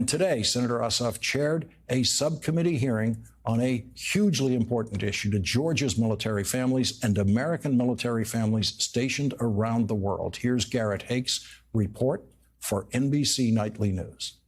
Today, Senator Ossoff chaired a subcommittee hearing on a hugely important issue to Georgia's military families and American military families stationed around the world. Here's Garrett Hake's report for NBC Nightly News.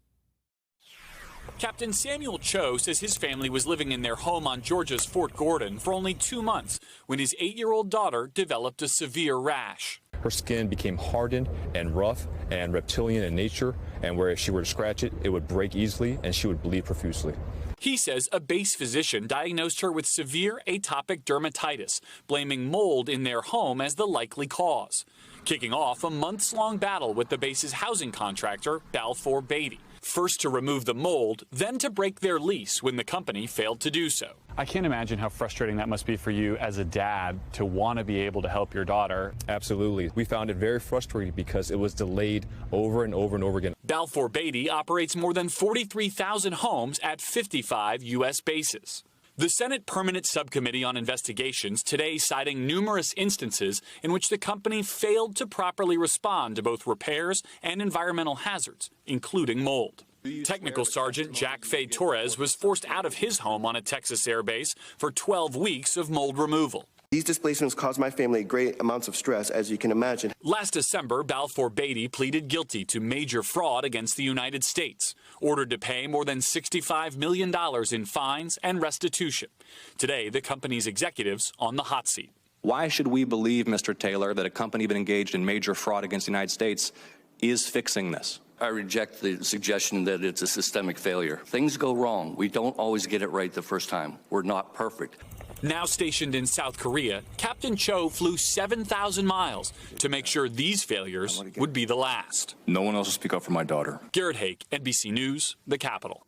Captain Samuel Cho says his family was living in their home on Georgia's Fort Gordon for only 2 months when his 8-year-old daughter developed a severe rash. Her skin became hardened and rough and reptilian in nature, and where if she were to scratch it, it would break easily and she would bleed profusely. He says a base physician diagnosed her with severe atopic dermatitis, blaming mold in their home as the likely cause, kicking off a months-long battle with the base's housing contractor, Balfour Beatty. First to remove the mold, then to break their lease when the company failed to do so. I can't imagine how frustrating that must be for you as a dad to want to be able to help your daughter. Absolutely. We found it very frustrating because it was delayed over and over and over again. Balfour Beatty operates more than 43,000 homes at 55 U.S. bases. The Senate Permanent Subcommittee on Investigations today citing numerous instances in which the company failed to properly respond to both repairs and environmental hazards, including mold. Technical Sergeant Jack Fay Torres was forced out of his home on a Texas air base for 12 weeks of mold removal. These displacements caused my family great amounts of stress, as you can imagine. Last December, Balfour Beatty pleaded guilty to major fraud against the United States, ordered to pay more than $65 million in fines and restitution. Today, the company's executives on the hot seat. Why should we believe, Mr. Taylor, that a company that engaged in major fraud against the United States is fixing this? I reject the suggestion that it's a systemic failure. Things go wrong. We don't always get it right the first time. We're not perfect. Now stationed in South Korea, Captain Cho flew 7,000 miles to make sure these failures would be the last. No one else will speak up for my daughter. Garrett Hake, NBC News, the Capitol.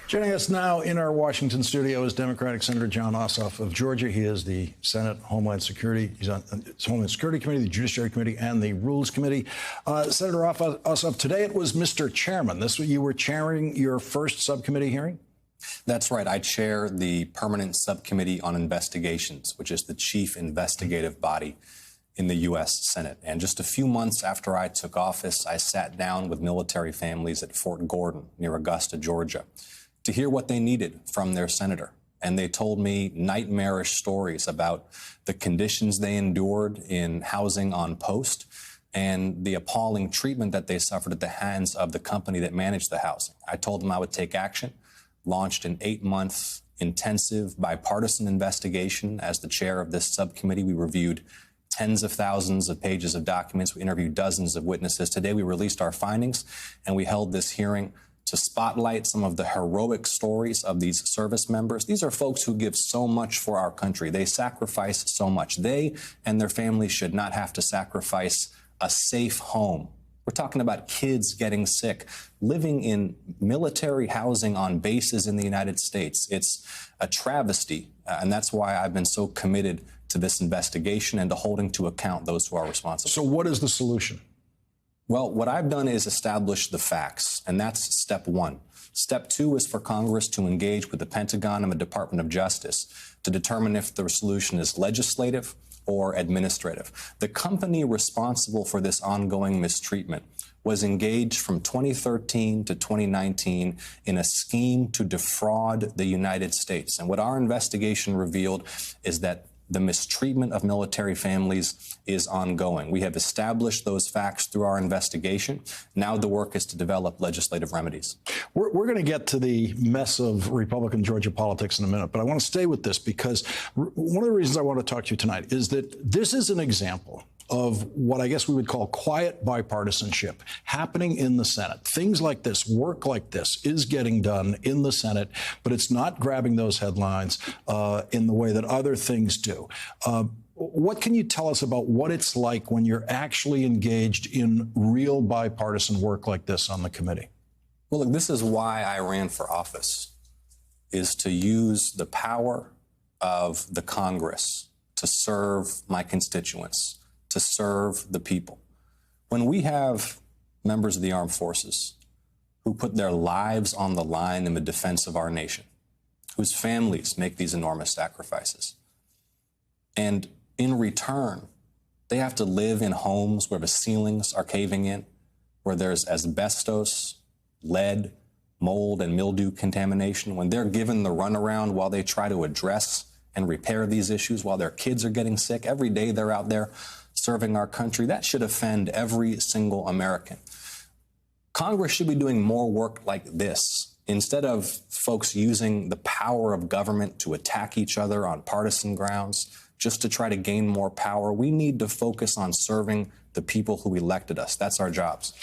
Joining us now in our Washington studio is Democratic Senator Jon Ossoff of Georgia. He is the Senate Homeland Security. He's on the Homeland Security Committee, the Judiciary Committee, and the Rules Committee. Senator Ossoff, today it was Mr. Chairman. You were chairing your first subcommittee hearing? That's right. I chair the Permanent Subcommittee on Investigations, which is the chief investigative body in the U.S. Senate. And just a few months after I took office, I sat down with military families at Fort Gordon near Augusta, Georgia, to hear what they needed from their senator. And they told me nightmarish stories about the conditions they endured in housing on post and the appalling treatment that they suffered at the hands of the company that managed the housing. I told them I would take action, launched an 8-month intensive bipartisan investigation. As the chair of this subcommittee, we reviewed tens of thousands of pages of documents. We interviewed dozens of witnesses. Today, we released our findings, and we held this hearing to spotlight some of the heroic stories of these service members. These are folks who give so much for our country. They sacrifice so much. They and their families should not have to sacrifice a safe home. We're talking about kids getting sick, living in military housing on bases in the United States. It's a travesty, and that's why I've been so committed to this investigation and to holding to account those who are responsible. So what is the solution? Well, what I've done is establish the facts, and that's step one. Step two is for Congress to engage with the Pentagon and the Department of Justice to determine if the solution is legislative or administrative. The company responsible for this ongoing mistreatment was engaged from 2013 to 2019 in a scheme to defraud the United States. And what our investigation revealed is that the mistreatment of military families is ongoing. We have established those facts through our investigation. Now the work is to develop legislative remedies. We're going to get to the mess of Republican Georgia politics in a minute, but I want to stay with this because one of the reasons I want to talk to you tonight is that this is an example of what I guess we would call quiet bipartisanship happening in the Senate. Things like this, work like this is getting done in the Senate, but it's not grabbing those headlines in the way that other things do. What can you tell us about what it's like when you're actually engaged in real bipartisan work like this on the committee? Well, look, this is why I ran for office, is to use the power of the Congress to serve my constituents, to serve the people. When we have members of the armed forces who put their lives on the line in the defense of our nation, whose families make these enormous sacrifices, and in return, they have to live in homes where the ceilings are caving in, where there's asbestos lead, mold, and mildew contamination, when they're given the runaround while they try to address and repair these issues, while their kids are getting sick, every day they're out there serving our country, that should offend every single American. Congress should be doing more work like this. Instead of folks using the power of government to attack each other on partisan grounds, just to try to gain more power, we need to focus on serving the people who elected us. That's our jobs.